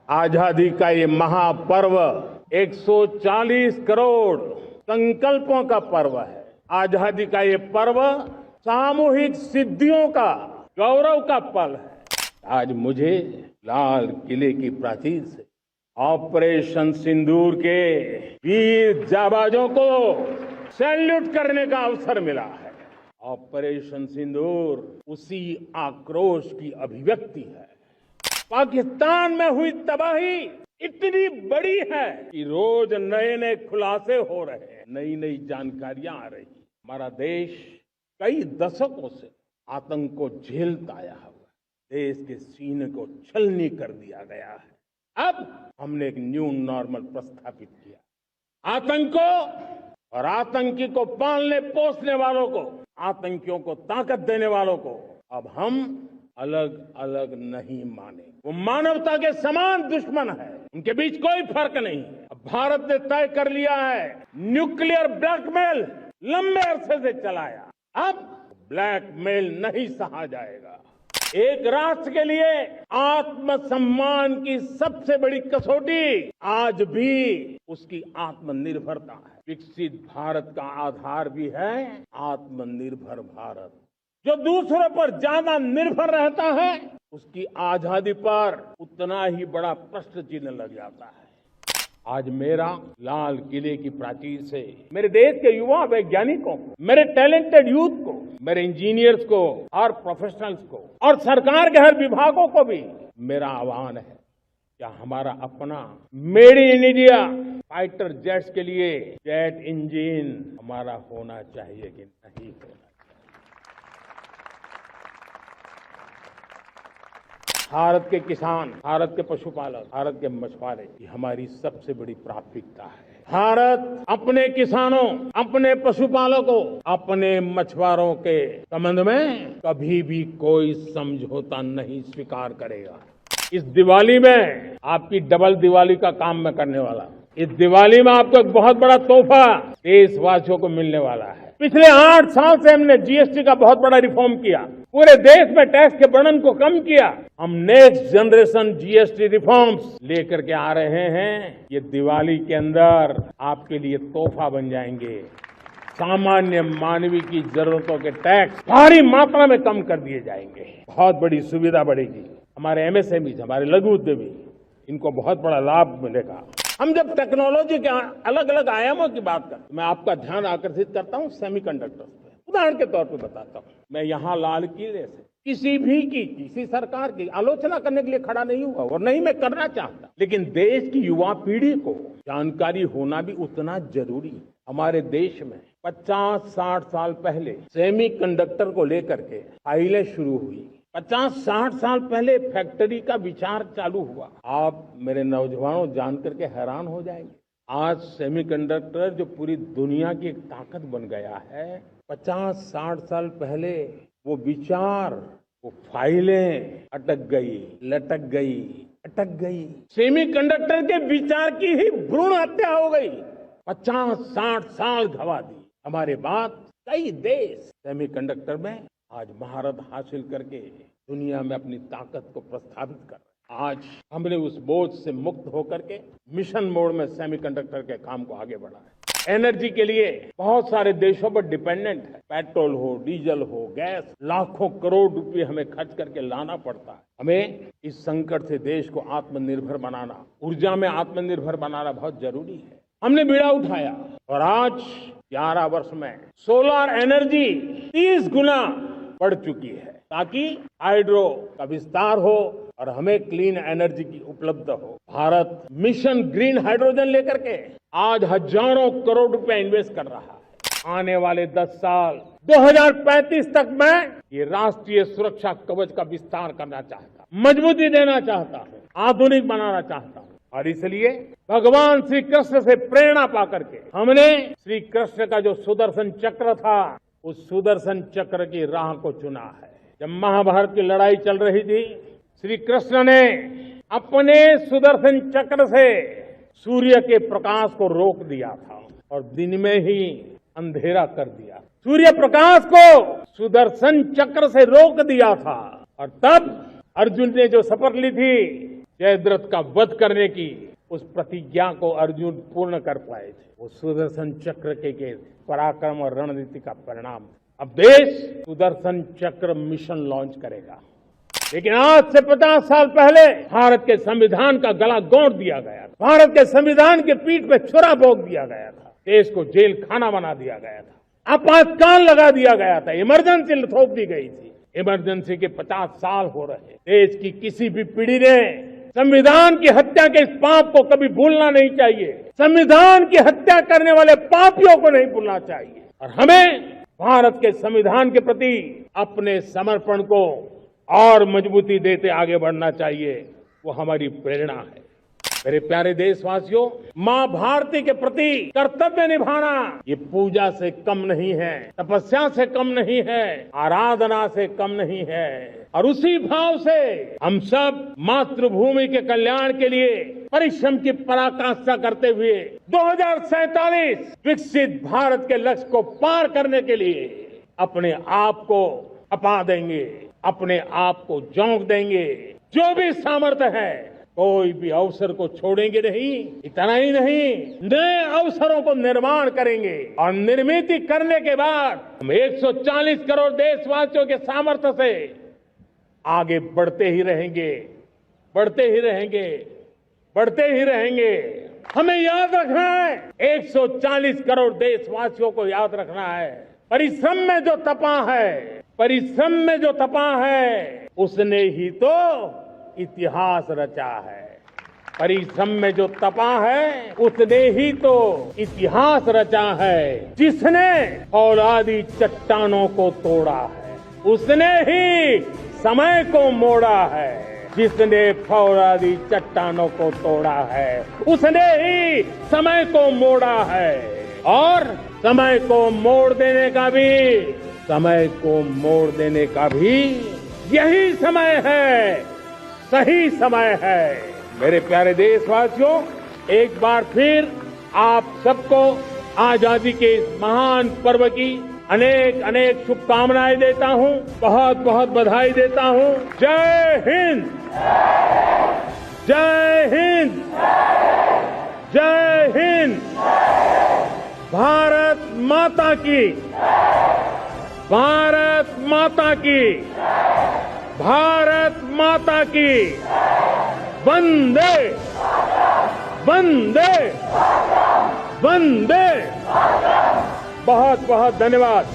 आजादी का ये महापर्व 140 करोड़ संकल्पों का पर्व है। आजादी का ये पर्व सामूहिक सिद्धियों का गौरव का पल है। आज मुझे लाल किले की प्राचीर से ऑपरेशन सिंदूर के वीर जाबाजों को सैल्यूट करने का अवसर मिला है। ऑपरेशन सिंदूर उसी आक्रोश की अभिव्यक्ति है। पाकिस्तान में हुई तबाही इतनी बड़ी है कि रोज नए नए खुलासे हो रहे हैं, नई नई जानकारियां आ रही। हमारा देश कई दशकों से आतंक को झेलता आया हुआ, देश के सीने को छलनी कर दिया गया है। अब हमने एक न्यू नॉर्मल प्रस्थापित किया। आतंक को और आतंकी को पालने पोसने वालों को, आतंकियों को ताकत देने वालों को अब हम अलग अलग नहीं माने। वो मानवता के समान दुश्मन है, उनके बीच कोई फर्क नहीं। अब भारत ने तय कर लिया है, न्यूक्लियर ब्लैकमेल लंबे अरसे से चलाया, अब ब्लैकमेल नहीं सहा जाएगा। एक राष्ट्र के लिए आत्मसम्मान की सबसे बड़ी कसौटी आज भी उसकी आत्मनिर्भरता है। विकसित भारत का आधार भी है आत्मनिर्भर भारत। जो दूसरों पर ज्यादा निर्भर रहता है उसकी आजादी पर उतना ही बड़ा प्रश्न चिन्ह लग जाता है। आज मेरा लाल किले की प्राचीर से मेरे देश के युवा वैज्ञानिकों को, मेरे टैलेंटेड यूथ को, मेरे इंजीनियर्स को और प्रोफेशनल्स को और सरकार के हर विभागों को भी मेरा आह्वान है, क्या हमारा अपना made in India fighter jets के लिए जेट इंजन हमारा होना चाहिए कि नहीं होना चाहिए। भारत के किसान, भारत के पशुपालक, भारत के मछुआरे, ये हमारी सबसे बड़ी प्राथमिकता है। भारत अपने किसानों, अपने पशुपालकों, अपने मछुआरों के संबंध में कभी भी कोई समझौता नहीं स्वीकार करेगा। इस दिवाली में आपकी डबल दिवाली का काम मैं करने वाला हूं। इस दिवाली में आपको एक बहुत बड़ा तोहफा देशवासियों को मिलने वाला है। पिछले 8 साल से हमने जीएसटी का बहुत बड़ा रिफॉर्म किया, पूरे देश में टैक्स के बर्डन को कम किया। हम नेक्स्ट जनरेशन जीएसटी रिफॉर्म्स लेकर के आ रहे हैं। ये दिवाली के अंदर आपके लिए तोहफा बन जाएंगे। सामान्य मानवीय की जरूरतों के टैक्स भारी मात्रा में कम कर दिए जाएंगे। बहुत बड़ी सुविधा बढ़ेगी। हमारे एमएसएमई, हमारे लघु उद्यमी, इनको बहुत बड़ा लाभ मिलेगा। हम जब टेक्नोलॉजी के अलग अलग आयामों की बात करते हैं, मैं आपका ध्यान आकर्षित करता हूं सेमीकंडक्टर्स पे। उदाहरण के तौर पे बताता हूं, मैं यहां लाल किले से किसी सरकार की आलोचना करने के लिए खड़ा नहीं हुआ और नहीं मैं करना चाहता, लेकिन देश की युवा पीढ़ी को जानकारी होना भी उतना जरूरी है। हमारे देश में 50-60 साल पहले सेमीकंडक्टर को लेकर के फाइलें शुरू हुई। 50-60 साल पहले फैक्ट्री का विचार चालू हुआ। आप मेरे नौजवानों जान करके हैरान हो जाएंगे, आज सेमीकंडक्टर जो पूरी दुनिया की एक ताकत बन गया है, 50-60 साल पहले वो विचार, वो फाइलें अटक गई, लटक गई, अटक गई। सेमीकंडक्टर के विचार की ही भ्रूण हत्या हो गई। 50-60 साल गवा दी। हमारे बाद कई देश सेमीकंडक्टर में आज महारत हासिल करके दुनिया में अपनी ताकत को प्रस्थापित कर रहे हैं। आज हमने उस बोझ से मुक्त होकर के मिशन मोड में सेमीकंडक्टर के काम को आगे बढ़ाया है। एनर्जी के लिए बहुत सारे देशों पर डिपेंडेंट है। पेट्रोल हो, डीजल हो, गैस, लाखों करोड़ रुपए हमें खर्च करके लाना पड़ता है। हमें इस संकट से देश को आत्मनिर्भर बनाना, ऊर्जा में आत्मनिर्भर बनाना बहुत जरूरी है। हमने बीड़ा उठाया और आज 11 वर्ष में सोलर एनर्जी 30 गुना बढ़ चुकी है, ताकि हाइड्रो का विस्तार हो और हमें क्लीन एनर्जी की उपलब्ध हो। भारत मिशन ग्रीन हाइड्रोजन लेकर के आज हजारों करोड़ रुपए इन्वेस्ट कर रहा है। आने वाले 10 साल 2035 तक मैं ये राष्ट्रीय सुरक्षा कवच का विस्तार करना चाहता हूं, मजबूती देना चाहता हूं, आधुनिक बनाना चाहता हूं। और इसलिए भगवान श्री कृष्ण से प्रेरणा पाकर के हमने श्री कृष्ण का जो सुदर्शन चक्र था, उस सुदर्शन चक्र की राह को चुना है। जब महाभारत की लड़ाई चल रही थी, श्री कृष्ण ने अपने सुदर्शन चक्र से सूर्य के प्रकाश को रोक दिया था और दिन में ही अंधेरा कर दिया। सूर्य प्रकाश को सुदर्शन चक्र से रोक दिया था। और तब अर्जुन ने जो शपथ ली थी जयद्रथ का वध करने की उस प्रतिज्ञा को अर्जुन पूर्ण कर पाए थे। वो सुदर्शन चक्र के पराक्रम और रणनीति का परिणाम। अब देश सुदर्शन चक्र मिशन लॉन्च करेगा। लेकिन आज से 50 साल पहले भारत के संविधान का गला घोंट दिया गया था। भारत के संविधान के पीठ पे छुरा भोंक दिया गया था। देश को जेल खाना बना दिया गया था। आपातकाल लगा दिया गया था। इमरजेंसी थोप दी गई थी। इमरजेंसी के 50 साल हो रहे। देश की किसी भी पीढ़ी ने संविधान की हत्या के इस पाप को कभी भूलना नहीं चाहिए। संविधान की हत्या करने वाले पापियों को नहीं भूलना चाहिए। और हमें भारत के संविधान के प्रति अपने समर्पण को और मजबूती देते आगे बढ़ना चाहिए। वो हमारी प्रेरणा है। मेरे प्यारे देशवासियों, मां भारती के प्रति कर्तव्य निभाना ये पूजा से कम नहीं है, तपस्या से कम नहीं है, आराधना से कम नहीं है। और उसी भाव से हम सब मातृभूमि के कल्याण के लिए परिश्रम की पराकाष्ठा करते हुए 2047 विकसित भारत के लक्ष्य को पार करने के लिए अपने आप को खपा देंगे, अपने आप को झोंक देंगे। जो भी सामर्थ्य है, कोई भी अवसर को छोड़ेंगे नहीं। इतना ही नहीं, नए अवसरों को निर्माण करेंगे और निर्मित करने के बाद हम 140 करोड़ देशवासियों के सामर्थ्य से आगे बढ़ते ही रहेंगे, बढ़ते ही रहेंगे, बढ़ते ही रहेंगे। हमें याद रखना है, 140 करोड़ देशवासियों को याद रखना है। परिश्रम में जो तपा है, परिश्रम में जो तपा है, उसने ही तो इतिहास रचा है। परिश्रम में जो तपा है, उसने ही तो इतिहास रचा है। जिसने औलादी चट्टानों को तोड़ा है, उसने ही समय को मोड़ा है। जिसने फौलादी चट्टानों को तोड़ा है, उसने ही समय को मोड़ा है। और समय को मोड़ देने का भी, समय को मोड़ देने का भी यही समय है, सही समय है। मेरे प्यारे देशवासियों, एक बार फिर आप सबको आजादी के इस महान पर्व की अनेक अनेक शुभकामनाएं देता हूं, बहुत बहुत बधाई देता हूं। जय हिंद, जय हिंद, जय हिंद। भारत माता की, भारत माता की, भारत माता की। वंदे, वंदे, वंदे। बहुत बहुत धन्यवाद।